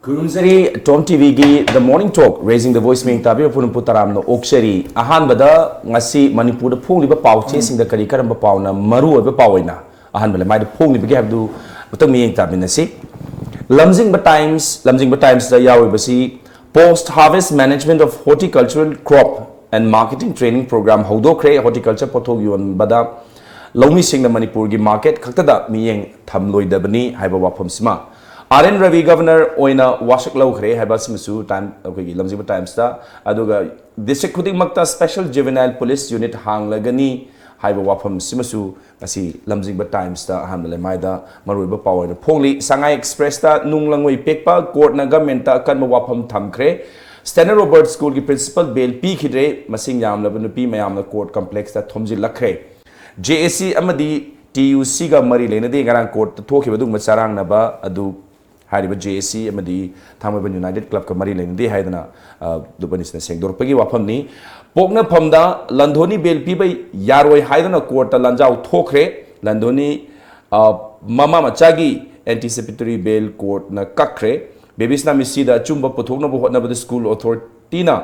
Kurumsari Tom TV gi The Morning Talk Raising the Voice Ming tabi pun putaram no oksari ahan bada ngasi Manipur da phong liba pau che sing da kari karamba pau na maru ba pau ina ahan bala mai da phong liba gi habdu utang mi tabi na si lamjingba times da yawi basi post harvest management of horticultural crop and marketing training program hodokre horticulture pothog yon bada laumi sing da Manipur gi market khakta da mi yeng thamloi da bani haiba wafam sima RN Ravi Governor Oina Washak Laukhre Habasimusu time okay Lamjingba Times ta aduga district khuding makta special juvenile police unit hang lagani haiba wafam simasu asi Lamjingba Times ta hamle maida maruiba power na phongli Sangai Express ta nunglangoi pekpa court na government ta kanma wafam thamkhre Standard Robert School ki principal bail pi khidre masing yam labanu pi mayam na court complex ta thomji lakhre JAC amadi TUC ga mari lena de garang court ta thoki badung macharang na ba adu हारिबा JAC अमदी थामबन united club का मरी लेंदे हाइदना दुबनिसने सेंगदोर पगी वाफमनी पोकना फमदा लंधोनी बेल पीबई यारोय हाइदना कोर्ट लंजाउ थोखरे लंधोनी मामा मचागी एंटीसिपेटरी बेल कोर्ट न कखरे बेबिसना मिसीदा चुंबा पुथोकना होटना स्कूल अथॉरिटी ना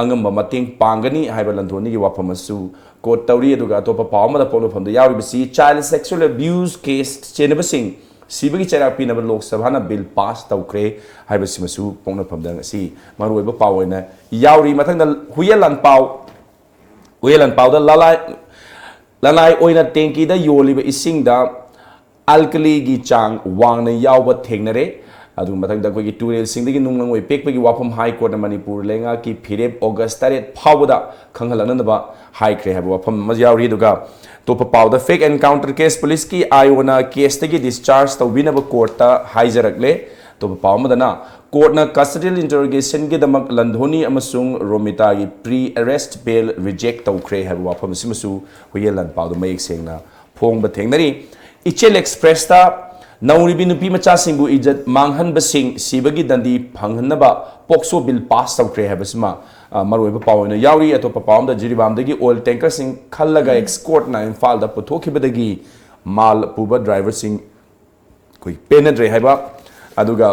अंगम मतेंग पांगनी हाइबा लंधोनी की वाफमसु कोर्ट तौरी अदुगा तोपा पावमदा पोलो फमदा यारिबसी चाइल्ड सेक्सुअल अब्यूज केस चेनबसिंग सिबगी चेराक पीनब लोक सभा बिल पास तौख्रे हाइबसिमसु पोंगना फमदंग असि मरुइबा पावइना याउरी मथंग हुयेलन पाव दा ललाई ओइना टेंकी दा योलिबा इसिंग दा अल्कली गी चांग वांगना यावबा थेंगनरे अदु मथंग दा कोगी टूरेल सिंगदगी नुंगलंगoi पेकपगी वाफम हाई कोर्ट मणिपुर लेंगा की फिरेब ऑगस्ट 3 फावदा खंगहलनबा हाइख्रे हाइबा वाफम मजाउरी दुगा तोप पाउदा फेक एनकाउंटर केस पुलिस की आयोना केस तगी डिस्चार्ज तौबिनब कोर्ट हाइजरकले तोप पावमदना कोर्ट ना कस्टडियल इंटरोगेशन के दमक लंधोनी अमसुंग रोमिता की प्री अरेस्ट बेल रिजेक्ट तौख्रे हाइबा वाफम सिमसु हुयेलन पाउदा मयेक सेंगना फोंग बथेंगनरी इचेल एक्सप्रेस ता नौरिबी नुपी मचा सिंगु इज्जत मांगहन बसिंग सिबगी दंदी फंगहनबा पोक्सो बिल पास तौख्रे हाइबसिमा मरुइबा पावना याउरी अतोप पावमदा जिरिबामदगी ऑयल टैंकर सिंग खल्लगा एक्सपोर्ट ना इम्फाल दा पुथोखिबदगी माल पुबा ड्राइवर सिंग कोई पेनद्रे हाइबा अदुगा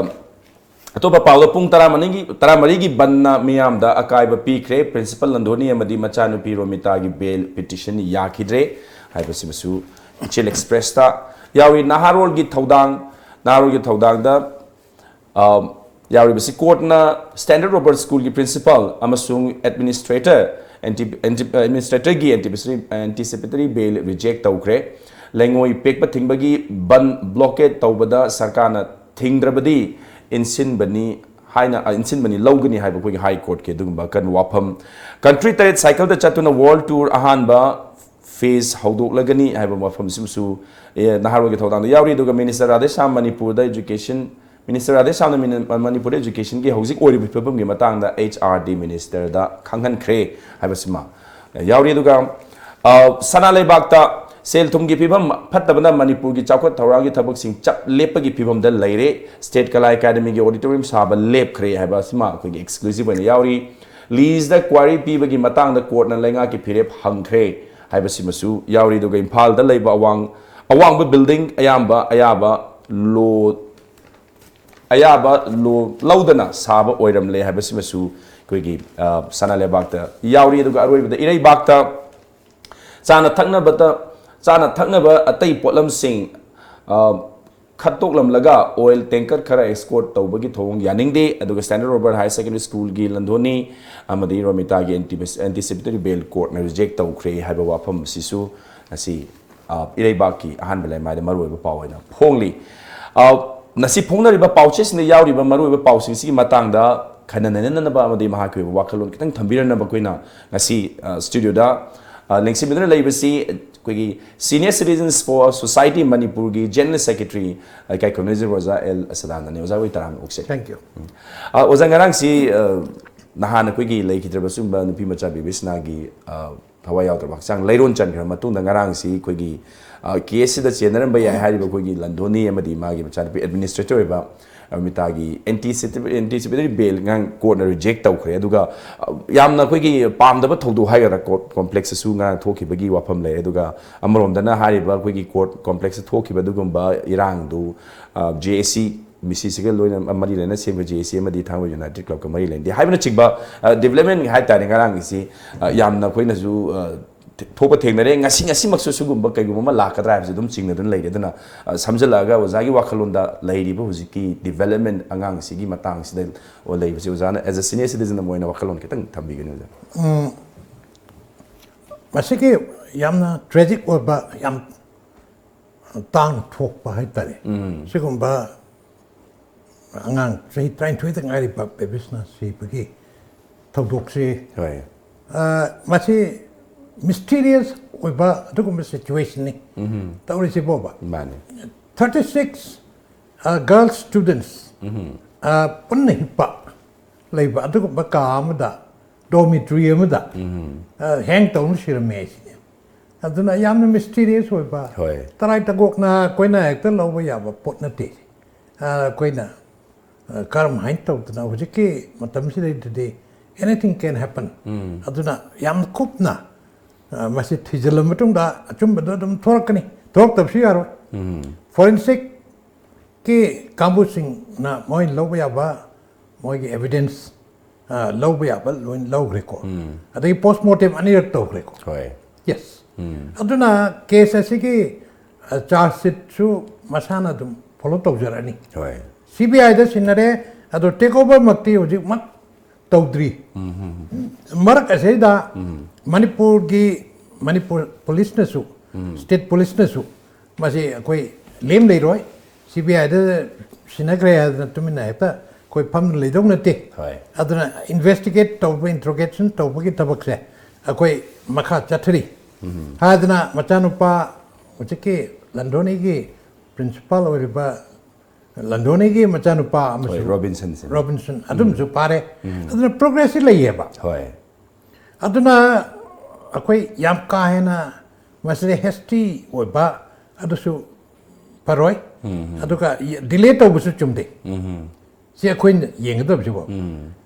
अतोप पावदा पुंग 13 की बन्ना मियाम दा अकाइबा पीख्रे प्रिंसिपल लंधोनी अमदी मचा नुपी रोमिता की बेल पिटिशन याखिद्रे हाइबसिमसु इचेल एक्सप्रेस ता याउरी नाहारोल की थौदांग दा यारिबसी कोर्ट ना स्टैंडर्ड रॉबर्ट स्कूल की प्रिंसिपल अमसुंग एडमिनिस्ट्रेटर की एंटीसिपेटरी बेल रिजेक्ट तौख्रे लेंगोई पेकपा थिंगबगी बन ब्लॉकेट तौबदा सरकार ना थिंगद्रबदी इंसिनबनी लौगनी हाइबा कोई हाई कोर्ट के दुगुंबा कन वाफम कंट्री तरेट साइकिल दा चतुना वर्ल्ड टूर अहानबा फेज हौदोकलगनी हाइबा वाफम सिमसु नाहारो के थौदांग याउरी दुगा मिनिस्टर राधेश्याम मणिपुर दा education Minister Radhesham Manipur Education की हौजिक ओरी फिल्म की मतंग दा HRD Minister दा खंगन ख्रे हाइबसिमा याउरी दुगा सना लेबाक ता सेल थुम की फिल्म फत्तबना मणिपुर की चाउखत थौरांग की थबक सिंह चप लेप की फिल्म दा लेरे स्टेट कला एकेडमी की ऑडिटोरियम साब लेप ख्रे हाइबसिमा कोई एक्सक्लूसिव बने याउरी लीज दा क्वारी पीब की मतंग दा कोर्ट ना लेंगा की फिरेप हंगख्रे हाइबसिमसु याउरी दुगा इम्फाल दा लेबा अवांग बिल्डिंग अयाबा लो लौदना साब ओइरमले हाइबसिमसु कोइगी सना लेबाकता याउरी दुगा अरोइबदा इरै बाकता चाना थक्नबा अतै पोलम सिंह खत्तोकलम लगा ऑयल टैंकर खरा एक्सपोर्ट तौबगी थोंग यानिंगदे अदुगा standard Robert high secondary school की लंधोनी अमदी रोमिता की एंटीसिपेटरी बेल कोर्ट ना रिजेक्ट तौख्रे हाइबा वाफम सिसु असी इरै बाकी अहान बले माइदा मरुइबा पावइना फोंगली नसी फोंगनरिबा पाउचेस ने याउरिबा मरुइबा पाउसिंग सी मतंगदा खननननबा अमदी महाकि वाखलोन कितंग थंबिरनबा कोइना नसी स्टूडियो दा लेंसिमिदना लेबसी कोइगी senior citizens for society Manipur की जनरल सेक्रेटरी काय कम्युनिटी रोजा एल सदानंदा ने ओजा वे तराम ओक्से थैंक यू ओजा ngarang si नहान कोइगी लेखिद्रबा सुंबा नुपी मचा बिबिसना की थवा याउद्रबा चांग लेरोन चनग्र मतुंग ngarang si कोइगी केस दा चेनरम बया हारिबा कोइगी लंधोनी अमदी मागी मचा एडमिनिस्ट्रेटर बा अमितागी anticipatory bail ngang court reject तौख्रे अदुगा यामना कोइगी पामदबा थौदु हाइगरा कॉम्प्लेक्स सु ngang थोखिबगी वाफम ले अदुगा अमरोमदना हारिबा कोइगी कोर्ट कॉम्प्लेक्स थोखिबा दुगुंबा इरांग दु JAC मिसी सिगे लोइन मरी लेना सेम जेसी मदी थांग यूनाइटेड क्लब का मरी लेंदे हाइबना चिकबा डेवलपमेंट हाइ तारे ngarang isi yamna khoina ju thopa thengnare ngasi ngasi maksu sugumba kaiguma lakadra habse dum chingna dun leire duna samjalaga ozagi wakhalonda leiriba huziki development angang sigi matang sida o leibse ozana as a senior citizen moina wakhalon kitang thambigani oza masiki yamna tragic oba yam tang thokpa hai tare sigumba angang sei train thui tang ari ba business si bagi thodok si masi mysterious oba dugum situation ni tawri si boba 36 girl students punni pa leiba adugum ba ka amada dormitory amada hang tong sirame si aduna yamna mysterious oba tarai tagok na koina ekta loba ya ba pot na te koina karam hain taw na hojiki matam si de anything can happen aduna yam kupna masi thijalam matungda achumba dum thorakani thok tabsi yaro forensic ki kambusing na moin lobya ba moi gi evidence lobya ba loin logreko adai postmortem ani to greko yes aduna case asigi charge sheet su masana dum follow to jarani CBI da sinare ado take over makti hoji mak tawdri marak ase da Manipur police na su state police na su masi koi lem lei roi CBI da sinagre da tumina eta koi pham lei dong na te aduna investigate tawba interrogation tawba ki tabak se koi makha chathri hadna machanupa uchike landoni gi principal oriba landoni gi machanupa Robinson adum ju pare aduna progress lei ba aduna akoi yam ka hena masre hesti oba adusu paroi aduka delay to busu chumde si akoi yengdo bjo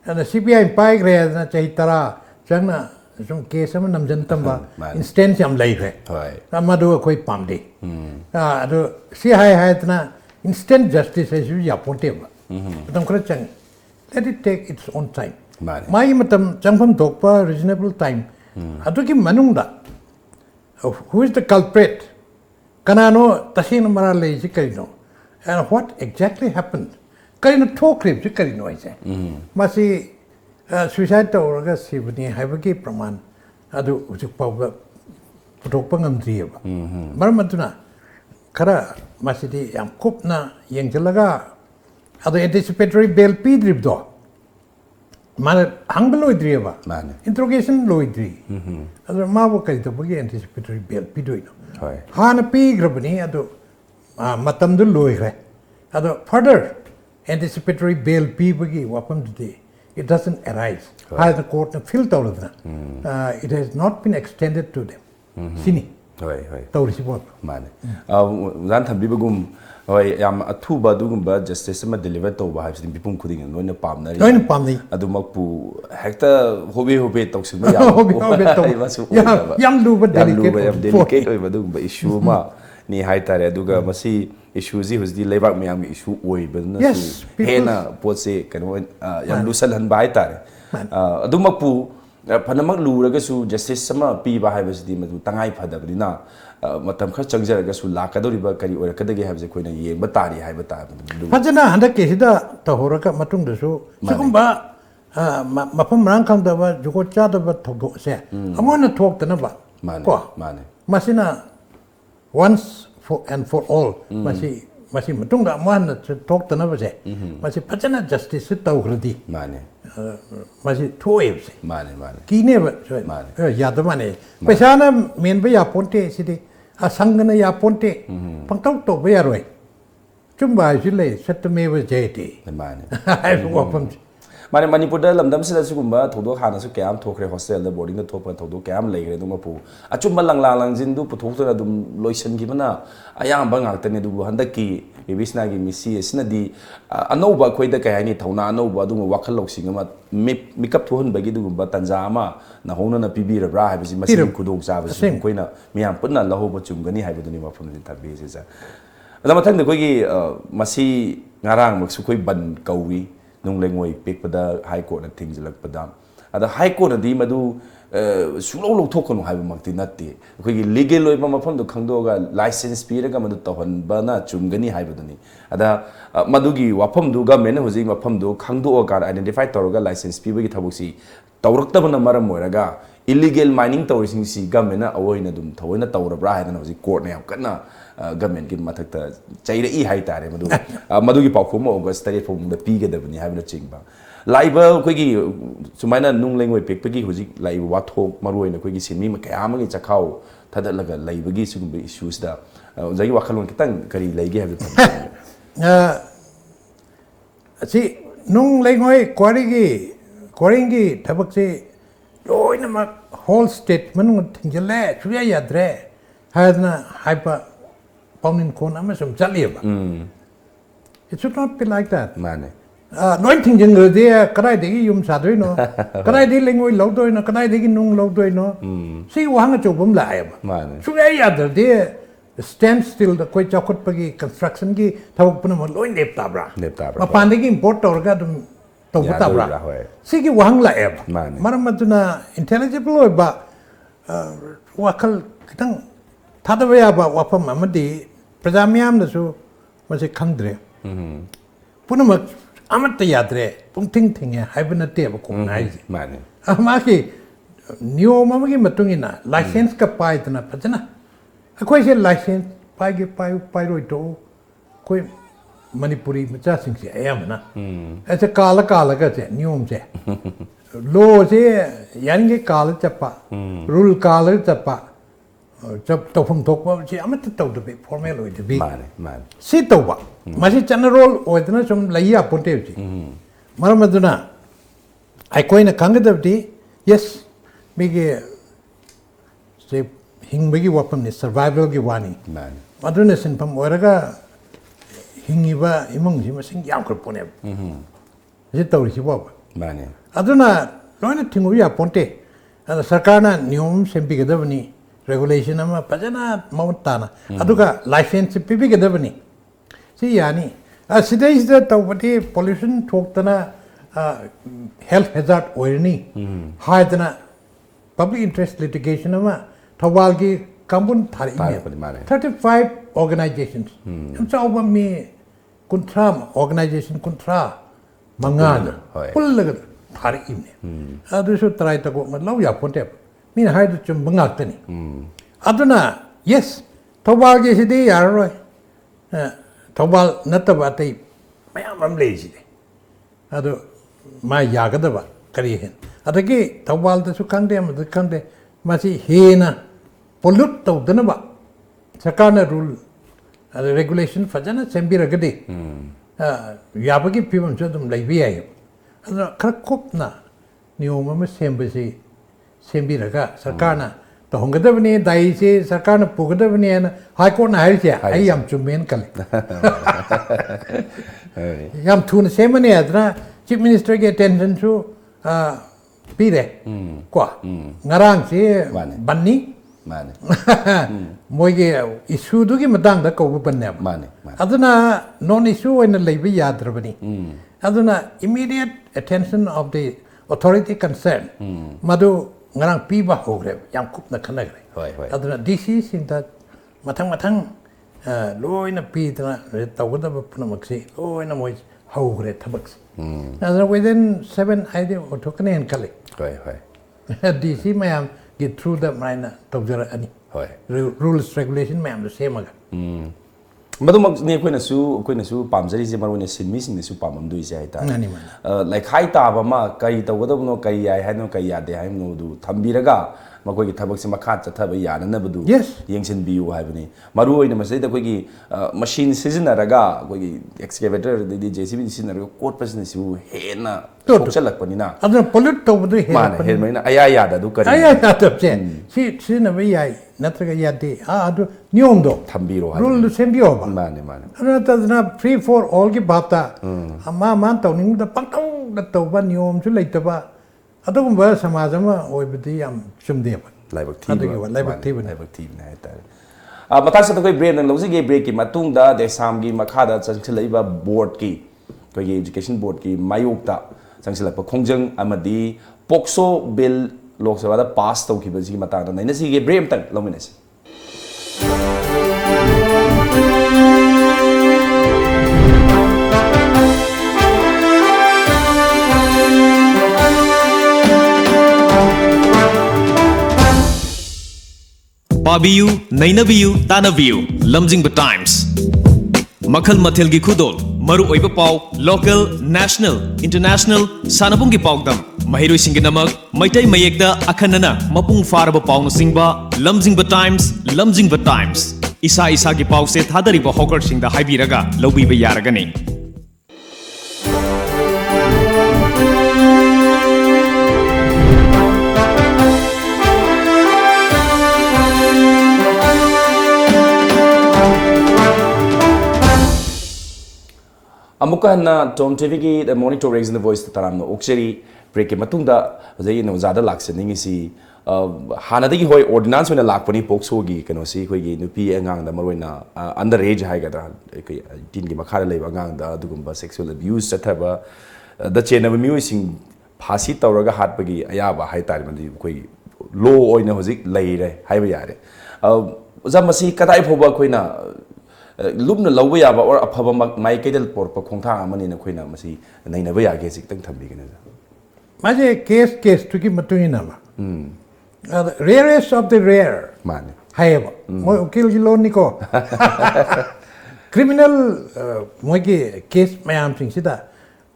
ana CBI pai gre na chai tara changna sum case am namjan tamba instance yam lai re amadu akoi pamde adu si hai tna instant justice as you yaponte ba tam kra chang let it take its own time mai matam changpham dokpa reasonable time aduki manungda who is the culprit kanano tasin mara le jikarino and what exactly happened karino thokre jikarino ise masi suicide to orga sibni haibagi praman adu ujik pawga puthokpa ngamdriba maramaduna kara masidi yam kupna yengjalaga adu anticipatory bail pidribdo mana hangbalo idriba interrogation lo idri adu mawo kali to bagi anticipatory bail pidoino hana pi grabani adu matam du loigre adu further anticipatory bail pi bagi wapam de it doesn't arise has the court feel tawladna it has not been extended to them sini tawrisi bot mane zan thambi bagum hoi yam athuba dugumba justice ma deliver to ba habsi bipum khuding loina pamnari adumakpu hekta hobe toksilma yam luba delicate oi badugumba issue ma ni hai tare aduga masi issue ji husdi lebak myam issue oi badna su hena potse kano yam lusal han bai tare adumakpu panamak luraga su justice sama pi ba habsi madu tangai phadabdina matam kha changjaraga su lakadoriba kari orakadage habse koina yengba tari haiba ta fajana handa kesida tahoraka matung da su sigumba mapam rang khang da ba juko cha da ba thodo se amona thok tana ba ko masina once and for all masi matung da amona thok tana ba se masi fajana justice tawgradi masi thoeb se kine ba yadamane pesana men ba ya ponte sidi asangana ya ponte pangtau to ba yaroi chumba jile satme ba jeti ai wapam mane Manipur da lamdam sila sugumba thodok hana su kyam thokre hostel da boarding da thokpa thodok kyam leigre dum pu achumba lang jin du puthokta dum loisan gi bana ayang ba ngak tane du handaki bibisna gi misi sina di anouba khoida kayani thona anouba dum wakhal loksing ma makeup thuhun bagi du ba tanja ma na hona na pibira bra habisi masi khudong sa ba su koina miyam punna lahoba chumgani haibaduni mafum din tabi se sa da mathang de kogi masi ngarang mak su khoi ban kawi nung lengoi pek pada high court na thingjalak pada ada high court di madu sulo lo thokonu haiba makti natte khoi gi legal loiba mafam do khangdoga license piraga madu tohon bana chumgani haiba dani ada madu gi wafam du government hoji mafam do khangdo ga identify toroga license piba gi thabusi tawraktabana maram moiraga illegal mining tawrising si government na awoina dum thawoina tawrabra haidana hoji court na yakna government ki mathakta chaira I hai tare madu gi pakhum august tare phum da pi ga dabani haibna chingba laiba khoi gi sumaina nung lengoi pek pegi hoji laiba wathok maroina khoi gi sinmi ma kaya ma gi chakhau thadalaga laiba gi sugum issues da jagi wakhalon kitang kari laige habi si nung lengoi quarry thabak se loina ma whole state manung thingjale chuya yadre hadna hyper paunin kon ama som chaliba it should not be like that mane nói thình dừng người thì cái này thì dùng sạt đấy nó cái này thì lên ngôi lâu tôi nó cái này thì nung lâu tôi nó xí hoang cái chỗ bấm lại mà số ấy là thì stand still the quay cho cốt bagi construction ki thâu pun một lối nếp tạp ra mà pan thì import tàu cái tàu có tạp ra xí cái hoang lại mà mà tu na intelligible rồi ba wakal kitang thada vậy ba wapam mà đi prajamiam đó số mà sẽ khăng đấy pun mà amat yadre pung ting ting ya haibna te ba ko nai mane ama ki new mama ki matungina license ka pai tana pachana akoi se license pai roi to koi manipuri macha sing se ayam na aise kala ka se niom se lo se yan ge kala chapa rule kala chapa jab to phum thok ba se amat to de be formal oi de be mane si to ba ma si general oi tana som laiya ponte ji maramaduna ai koina kangadavdi yes mege se hingbagi wapam ni survival gi wani maduna sin pam oraga hingiba imong ji masing yam kor pone je tawri si ba mane aduna loina tingu ya ponte ada sarkarna niyom sempi gadavani regulation ama pajana mawtana aduga license pipi gadavani si yani sidai is the tawati pollution thoktana health hazard oirni haidana public interest litigation ama thawal gi kambun thari 35 organizations amcha mi kuntra organization kuntra mangan pullaga thari imne adu so try ta ko law ya ponte min haidu chum bangak tani aduna yes thawal gi sidai yaroi thawal nataba tai mayam am lezi adu ma yagadaba kari hen adagi thawal da su kangde am da kangde masi hena pollute to danaba sakana rule regulation fajana sembiragade yabagi pibam chodum laibi ay adu krakopna niyoma ma sembasi sembiraga sakana to hongadabni dai se sarkarna pugadabni na high court na haise ai am chumen kale yam thun semane adna chief minister ge attention to pire kwa ngarang se banni mane moige issue du gi madang da ko banne mane aduna non issue ina leibi yadrabani aduna immediate attention of the authority concerned madu ngarang piba hogre yam kupna khanagre aduna dc sinta mathang loina pi tana tawda pnamaksi loina moi hogre thabaks aduna within 7 ide otokane en kale dc mayam get through the mine tawjara ani rules regulation mayam the same aga madumak ne koina su pamjari je marone sinmi sing ne su pamam dui se haita like hai ta ba ma kai tawgadabno kai yai haino kai yade haino du thambiraga makoi gi thabak se makha chathaba yana badu yengsin biu haibani maru oina masai da koi gi machine seasonaraga koi gi excavator de jcb seasonaraga court person su hena chochalak panina adna pollute to badu hena hena aya yada du kari aya yada je si na ba yai natraga yade adu nyomdo thambiro rule sembio ba mane adna tadna free for all gi bapta ama man tawning da pangtau da tawba nyom su leitaba adugumba samajama oibdi yam chumde ba laibak thi na haita ꯃꯇꯥꯡ ꯆꯠꯇ ꯑꯩꯈꯣꯏ break ꯅꯪ ꯂꯧꯖꯒꯦ ꯕ꯭ꯔꯦꯛꯀꯤ ꯃꯇꯨꯡꯗ ꯗꯦꯁꯥꯝꯒꯤ ꯃꯈꯥꯗ ꯆꯪꯁꯤꯜꯂꯛꯏꯕ ꯕꯣꯔꯗꯀꯤ ꯑꯩꯈꯣꯏꯒꯤ education ꯕꯣꯔꯗꯀꯤ ꯃꯥꯌꯣꯛꯇ ꯆꯪꯁꯤꯜꯂꯛꯄ ꯈꯣꯡꯖꯪ ꯑꯃꯗꯤ ꯄꯣꯛꯁꯣ ꯕꯤꯜ ꯂꯣꯛ ꯁꯚꯥꯗ ꯄꯥꯁ ꯇꯧꯈꯤꯕꯁꯤꯒꯤ ꯃꯇꯥꯡꯗ ꯅꯩꯅꯁꯤꯒꯦ ꯕ꯭ꯔꯦꯛ ꯑꯃꯇꯪ ꯂꯧꯃꯤꯟꯅꯁꯤ Pabiyu, Nainabiyu, Tanabiyu, Lamjingba Times. Makhal Mathelgi Khudol, Maru Oiba Pau, Local, National, International, Sanabungi Paudam, Mahiroi Singinamak, Maitai Mayekta, Akanana, Mapung Faraba Pau Singba, Lamjingba Times, Lamjingba Times. Isa Isa Gi Pau Se Thadariba Hawker Sing the Haibiraga, Lobiba Yaragani. अमुका ना Tom TV की the morning talk raising the voice तराम ओक्चरी break के मतुंग दा जई no जादा लाक्सनिंग सी हानादगी होय ऑर्डिनेंस में लाकपनी पोक्सोगी कनोसी खोगी नुपी अंगांग दा मरोइना अंडर एज हाइगदा टीन की मखार लेबा अंगांग दा दुगुंबा सेक्सुअल अब्यूज चथबा द चेनब म्यूसिंग फासी तौरगा हाटपगी अयाबा हाइतार मंदी कोई लो ओइना होजिक लेरे हाइबा यारे जा मसी कदाइ फोबा खोइना लुबना लौबा याबा और अफबा माइ कैदल पोरपा खोंथा अमनि न खोइना मसी नैनबा यागे सिकतंग थंबिगने माजे केस तुकी मतुइना मा रेयरेस्ट ऑफ द रेयर माने हायबा मोय उकिल की लोन निको क्रिमिनल मोय के केस मयाम सिंग सिदा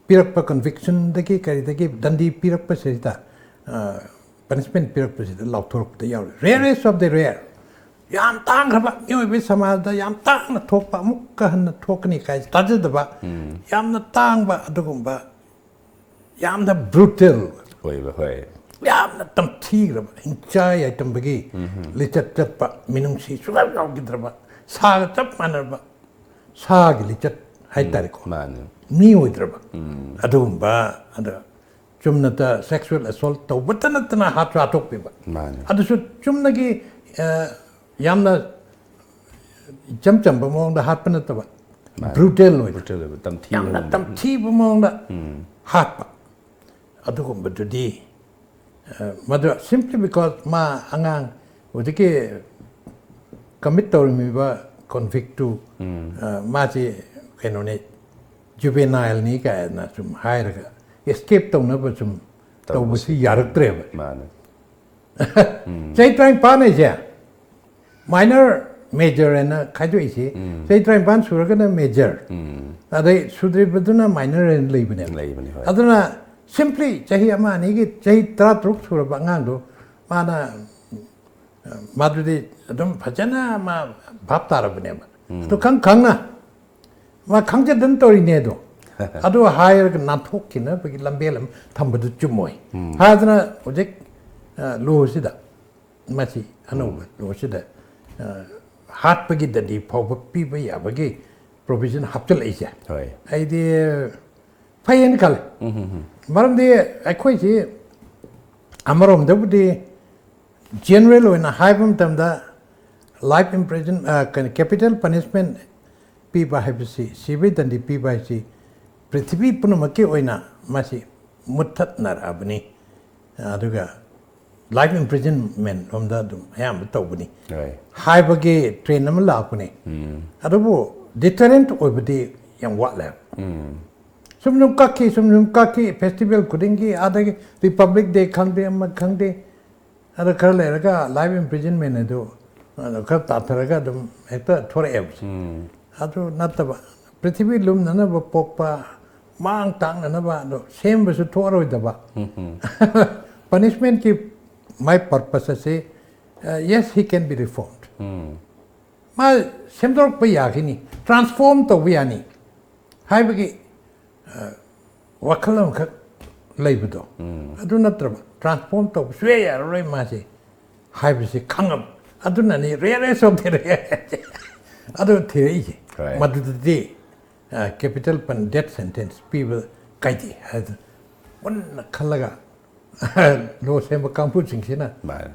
पिरकपा कन्विक्शन दकी करी दकी दंडी पिरकपा सिदा पनिशमेंट पिरकपा सिदा लौथोरपा याव रेयरेस्ट ऑफ द रेयर याम तांग खबा योबे समाज दा याम तांग थोकपा मुक्का हन थोकनी काय ताजदबा याम न तांगबा अदुगुंबा याम द ब्रूटल होय याम न तमथीग्रबा हिंचाय आइटमबगी लिचत चतपा मिनुंसी सुगा गावगिद्रबा साग चप मानरबा साग लिचत हाइतारिको माने मी ओइद्रबा अदुगुंबा अद चुमनता सेक्सुअल असॉल्ट तौबतनतना हाथ रातोकपेबा माने अदुसु चुमनगी यामना चमचम बमोंग दा हाथ पनतबा ब्रूटल ओइ ब्रूटल तमथी यामना तमथी बमोंग दा हाथ पा अदुगुंबदुदी मदु simply because ma angang odike commit tawrimiba convict to ma chi kenone juvenile ni ka na sum hairaga escape tawna ba sum tawbasi yaraktreba माने say trying pane ja minor major and khaju isi say trying pan suragana major adai sudri baduna minor and leibne होय aduna simply chahi ama ni gi chahi tra truk suraba ngang do mana madudi adum phajana ma bhap tarabne ma to khang na ma khang je dan tori ne do adu higher na thok kina bagi lambelam thambadu chumoi hadna project lo sida masi anu lo sida hat bagi dadi phoba pi ba ya bagi provision hapchal aisa होय ai de fayen kal maram de akhoi ji amarom de budi general in a high tamda life imprisonment capital punishment pi ba habisi sibi dandi pi ba si prithvi punamaki oina masi muttat nar abni aduga life imprisonment from the ayam tawbani होय high bagi train am la pune adubu deterrent oibdi yang wat la sumnum kaki festival kudingi adagi republic day khangde am khangde ada kharle raga life imprisonment edu kar tatharaga dum ekta thore abs adu nataba prithvi lum nana ba pokpa mang tang nana ba do same basu thoroi daba punishment ki my purpose say yes he can be reformed ma semdor pa yakini transform to wiani haibagi wakalam kha leibudo adu natraba transform to sweya roi ma se haibisi khangam adu nani rere so there adu thei Right. madudi capital pan death sentence people kaiti has one khalaga lo sema kampu singsina माने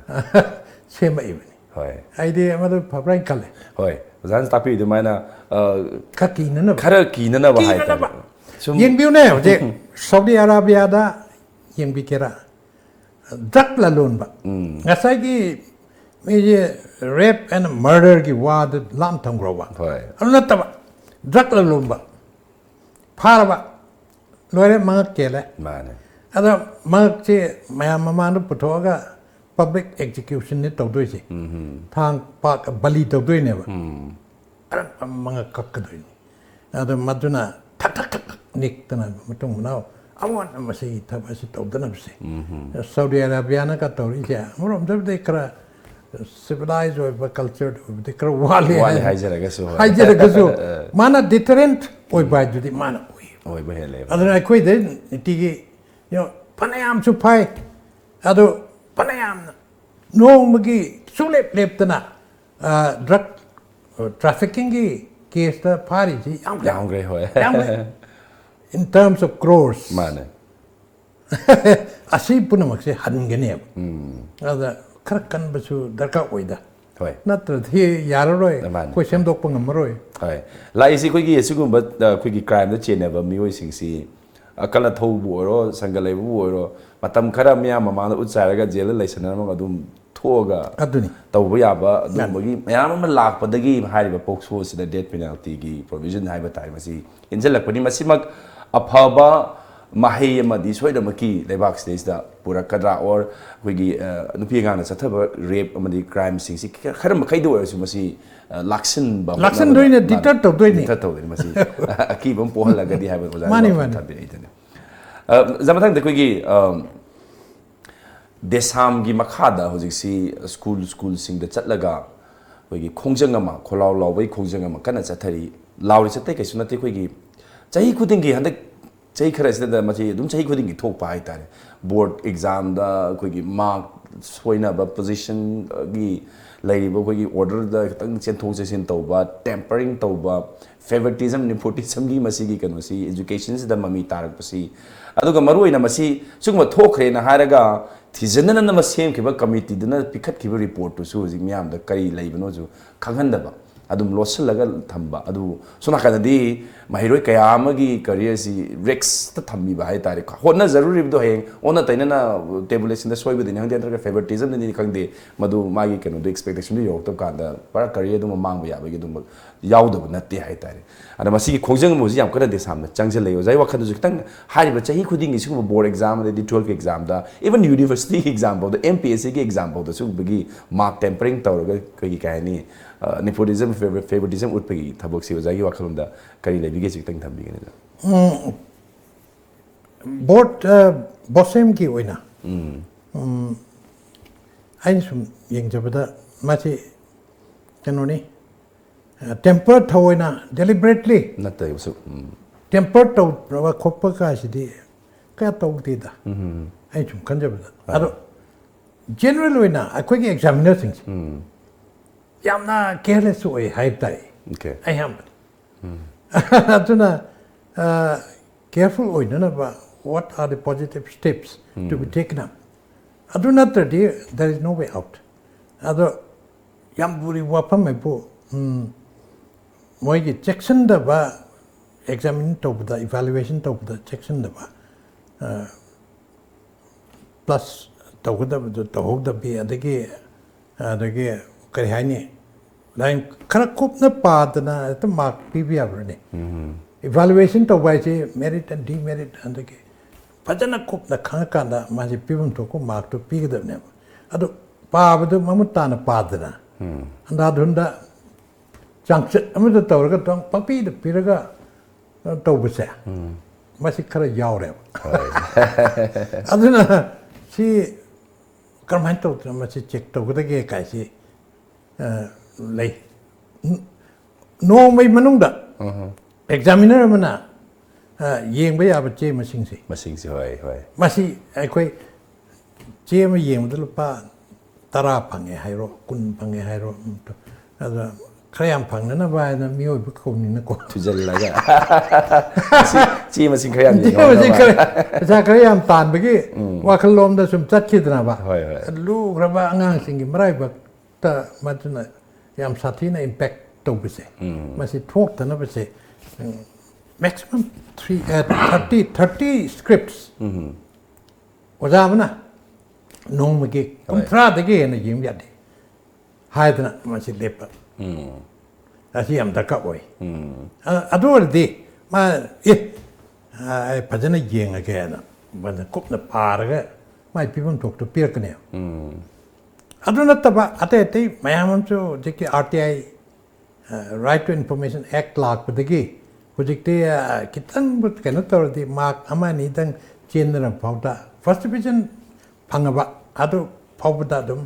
sema even ꯍꯣꯏ ꯑꯩꯗꯤ ꯃꯗꯨ ꯐꯕ꯭ꯔꯥ ꯍꯥꯏꯅ ꯈꯜꯂꯦ ꯍꯣꯏ ꯑꯣꯖꯥꯅ ꯇꯥꯛꯄꯤꯔꯤ ꯑꯗꯨꯃꯥꯏꯅ ꯈꯔ ꯀꯤꯅꯅꯕ ꯈꯔ ꯀꯤꯅꯅꯕ ꯍꯥꯏꯇꯥꯔꯦ ꯁꯨꯝ ꯌꯦꯡꯕꯤꯌꯨꯅꯦ ꯍꯧꯖꯤꯛ ꯁꯥꯎꯗꯤ ꯑꯔꯥꯕꯤꯌꯥꯗ ꯌꯦꯡꯕꯤꯒꯦꯔꯥ ꯗ꯭ꯔꯛ ꯂꯂꯣꯟꯕ ꯉꯁꯥꯏꯒꯤ ꯃꯤꯁꯦ ꯔꯦꯞ ꯑꯦꯟ ꯃꯔꯗꯔꯒꯤ ꯋꯥꯗ ꯂꯥꯝ ꯊꯝꯈ꯭ꯔꯕ ꯍꯣꯏ ꯑꯗꯨ ꯅꯠꯇꯕ ꯗ꯭ꯔꯛ ꯂꯂꯣꯟꯕ ꯐꯥꯔꯕ ꯂꯣꯏꯔꯦ ꯃꯉꯛ ꯀꯦꯜꯂꯦ ꯃꯥꯅꯦ ꯑꯗꯣ ꯃꯉꯛꯁꯦ ꯃꯌꯥꯝ ꯃꯃꯥꯡꯗ ꯄꯨꯊꯣꯛꯑꯒ ꯄꯕ꯭ꯂꯤꯛ ꯑꯦꯛꯖꯤꯀ꯭ꯌꯨꯁꯟꯅꯤ ꯇꯧꯗꯣꯏꯁꯦ ꯊꯥꯡ ꯄꯥꯛ ꯕꯂꯤ ꯇꯧꯗꯣꯏꯅꯦꯕ mangak kakadoi ada maduna tak tak tak niktana matung manau awan masih tabasi tawdana bse Saudi Arabia na ka tawri ja morom de kra civilized or cultured de kra wali hajara gaso mana deterrent oi ba judi mana oi ba hele adana koi de tigi yo panayam chu pai ado panayam no magi sulep leptana drug trafficking ki case ta phari ji yang gre hoy in terms of crores mane asi punamak se hangene ada khar kan basu darka oida hoy natra thi yararoi koi semdok pangamaroi hoy lai si koi gi sigumba koi gi crime da cheneba mioi sing si akala thau bu oro sangalai bu oro matam khara mya mama da utsaraga jela laisana ma adum thoga aduni tawba yaba adum bagi mayam ma lakpadagi hariba pokso sida death penalty gi provision haiba tai masi injalakpani masimak afaba mahai amadi soidamaki lebak stage da purakadra or koigi nupi ngana chathaba rape amadi crime sing si khara makai do su masi laksin doine deter to doine masi aki bam pohal lagadi haiba ozai mani mani tabi itane zamatang de koigi desam gi makhada hojik si school sing da chatlaga koigi khongjang ama kholaw lawbai khongjang ama kana chathari lawri chatai kaisu nate koigi chahi khudingi handak chahi khara sida machi dum chahi khudingi thokpa hai tare board exam da koigi mark soina ba position gi laiba koigi order da tang chenthong chesin tawba tampering tawba favoritism nepotism gi masi gi kanu si education da mami tarak pasi aduga maru ina masi sugma thokre na haraga thizana na masem ke ba committee dana pikhat ki report to su ji myam da kari laibano ju khanghan da ba adum losal laga thamba adu suna kana di mahiroi kaya amagi career si rex ta thammi ba hai tare honna zaruri do heng ona taina na tabulation da soi bi din hang de favoritism ni khangde madu magi kanu do expectation do yok to ka da para career do mang ba ya ba gi dum yaw do natte hai tare ada masi ki khongjang mo ji yam kana de samna changjel lei ozai wakhan du tang hari ba chahi khuding gi su board exam de 12th exam da even university exam bo the MPSC gi exam bo da su bi mark tempering tawra ga gi kai ni nepotism favoritism utpagi thabok si ozai wakham da kari lebi ge chitang thambi ge na board bosem ki oina ain sum yengjabada machi kanoni temper thawoina deliberately natai su temper to rawa khoppa ka sidi ka tawti da ain sum kanjabada ado general oina akhoi ki examiner sing yamna careless oi hype tai okay I am atuna careful oi na ba what are the positive steps to be taken up aduna there is no way out ado yam buri wapam me po moi gi section da ba examine to da evaluation to da section da ba plus to da be adagi kari haini lain khara kopna padna to mark pb abrane evaluation to by merit and demerit and the pajana kopna khanga da ma ji pibum to ko mark to pigdabne adu paabdu mamutana padna anda dhunda changche amada tawraga tong papi de piraga tawbse masi khara yawre aduna si karman to masi check to gudage kai si lay no mai manungda examiner mana yeng ba ya ba che masing si hoi masi ai che ma yeng da lupa tara phange hairo kun phange hairo ada khayam phangna na ba na mioi bu ko ni na ko tujal laga chi masing khayam ni ja khayam tan ba gi wa khalom da sum chat khidna ba lu graba angang sing gi marai ba ta matuna yam sathina impact to bise masi thok tana bise maximum 30 scripts oja bana nong magi kontra de ge na yim yade haidna masi lepa asi am da ka oi ador de ma ai pajana yeng aga na bana kop na paraga mai pibam tok to pir kane aduna taba ate mayamam chu jeki RTI right to information act lak padagi hujikte kitang but kana tordi mark amani dang chendra pauta first division phangaba adu pauta dum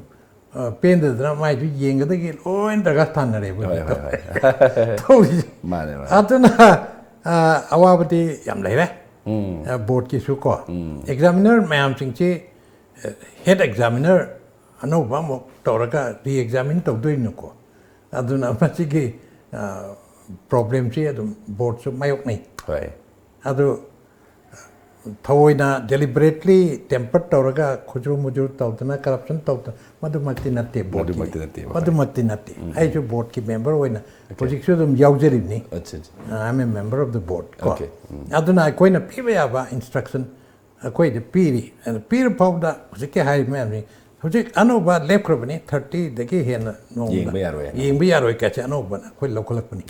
penda dra mai ju yenga dagi oin daga thanare bu to mane aduna awabati yam leire board ki su ko examiner mayam singchi head examiner anova mo toraga re-examine tawdoi nuko aduna machigi problem chi adum board su mayok nei adu thoina deliberately tempered toraga khujru mujur tawdana corruption tawda madumakti natte board madumakti natte ai jo board ki member hoina project su dum yaujeri ni I'm a member of the board okay aduna koina piba ba instruction koi de piri and peer powder jike hai man hujik anoba lepkrabani 30 dagi hen no yeng bi yaroi ka cha anoba koi lokalapani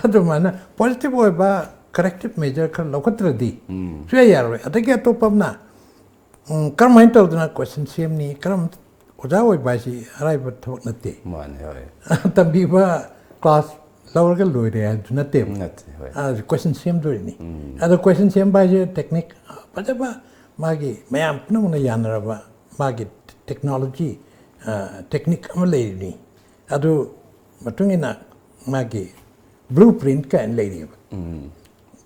adu mana positive oi ba corrective measure kar lokatradi suya yaroi adagi to pamna karmai to duna question same ni karam oja oi ba si arai ba thok natte man hoi tambi ba class lower ga loi re natte question same do ni adu question same ba je technique ba magi mayam no na yanara ba magi technology technique amalei ni adu matungina magi blueprint ka en lady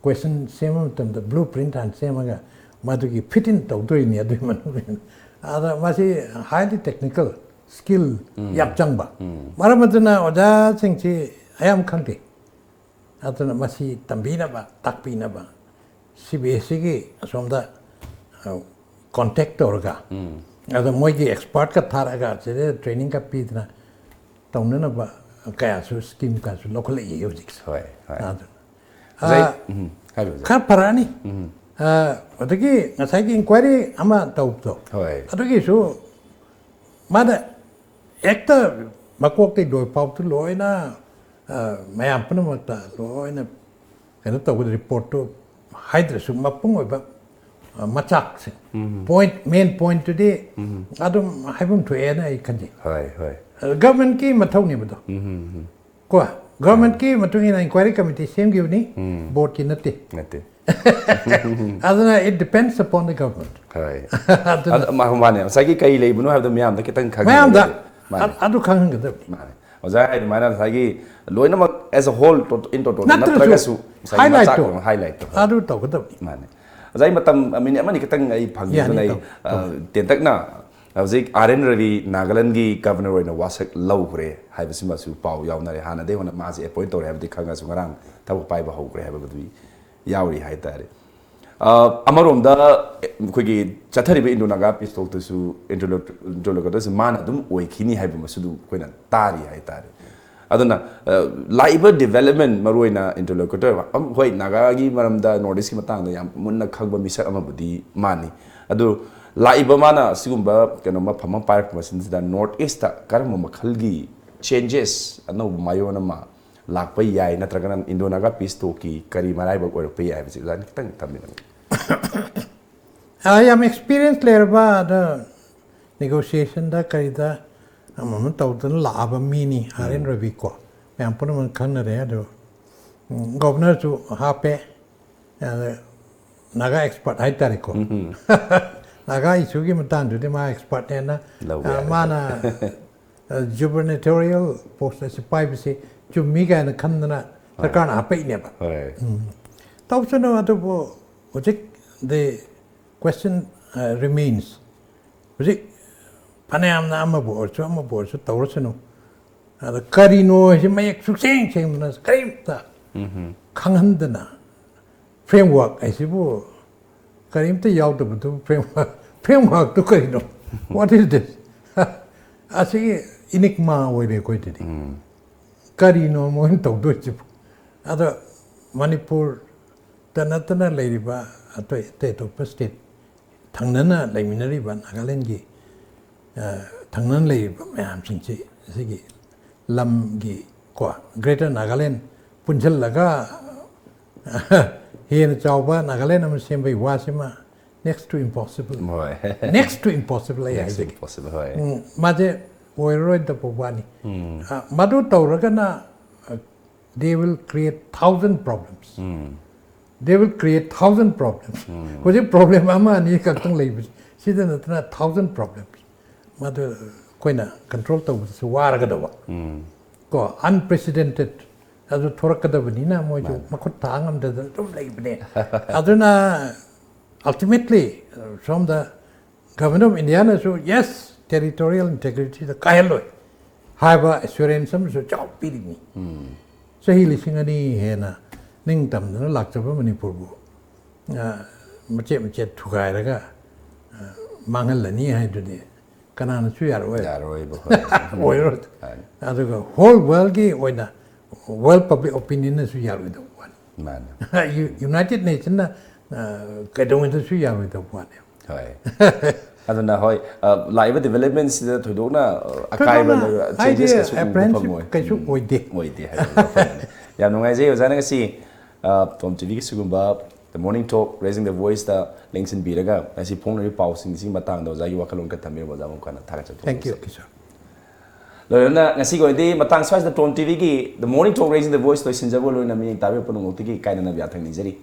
question same tam the blueprint and same ga madugi fit in to do ni adu manu ada masi highly technical skill yap changba maramaduna oja singchi ayam khante aduna masi tambina ba takpina ba CBSE gi somda contact orga ada moigi expert ka tharaga che training ka pidna taunna ba kaya su scheme ka su local music hoi ka parani adagi ngasai ki inquiry ama tauto adagi su mada ekta makok te doi pau tu loina mayam pun mata loina kana taw report to hydra su mapung oi ba machak main point today adum haibum to ena I kanji government ki mathau ni bado ko government ki matungi na inquiry committee same give ni board ki natte aduna it depends upon the government ma mane sagi kai lei bunu have the myam da kitang khang myam da adu khang ga da mane oja ai mana sagi loina ma as a whole in total natraga su highlight adu to ga da mane Zai matam amini amani kitang ai phangni nai tentak na hauzik RN Ravi Nagaland gi governor oina wasak lau kre haibasima su pau yauna re hana de hona ma si appoint tore habdi khanga su ngarang tabu pai ba hau kre habadui yauri hai tare amarom da khogi chathari be indonaga pistol to su interlocutor su man adum oikhini haibama su du koina tari hai tare aduna laiba development maroina interlocutor hoi naga gi maramda northeast ki matang da yam munna khagba misak ama budi mani adu laiba mana sigumba keno ma phama park masin da northeast ta karam makhal gi changes ano mayona ma lakpa yai natraga indonaga pisto ki kari marai ba or pe yai bi zan kitang tamina I am experienced lerba the negotiation da karida amam tawtan laba mini RN Ravi ko am pun man khan re do governor to hape naga expert hai tare ko naga isu gi matan de ma expert na mana gubernatorial post as pai bi se chumi ga na khan na sarkar na hape ne ba tawsan adu bo the question remains Panam nama board, so I'm a board, so Taurusano. The Carino, he may succeed him as Karimta. Kanhandana framework, I suppose. Karimta Yauta framework to Carino. What is this? I say enigma oire koi tedi kari no mo hin tau do chip ada Manipur tanatana leiriba atoi te to state thangnana laiminari ba Nagaland gi thangnan leiriba mayam singchi sigi lam gi ko Greater Nagaland punjal laga here chawba Nagaland am sembai wasima next to impossible next to impossible ai Next to impossible, hoy. maje oiroi da pobani madu tauragana they will create 1,000 problems they will create 1,000 problems because problem ama ni ka tang lei sida na 1,000 problems madu koina control taw su wara ga dawa ko unprecedented adu thorakada bani na mo ju makut tangam da dum lei bne aduna ultimately from the government of India so yes territorial integrity the kailo have assurance some so job pidini so he listening ani hena ning tam na lak chaba Manipur bu mache thugai raga mangal lani hai du de kana na chu yar oi oi aduga whole world gi oina world public opinion na su yar oi do Man. United Nations na ka dong ta su yar oi do one Hoy. Aduna hoy live developments da thodona akai ba changes ka su apprenticeship ka su oi de moiti ya nungai je ozana si tom tv ki sugumba the morning talk raising the voice da links in biraga asi phone ri pau sing sing matang da za yu wakalon ka tamir ba da mon kana thaga chatu thank you Kishore loina ngasi go di matang swais da tom tv ki the morning talk raising the voice to sinjabo loina mi tabe panu ngoti ki kaina na bya thang ni jari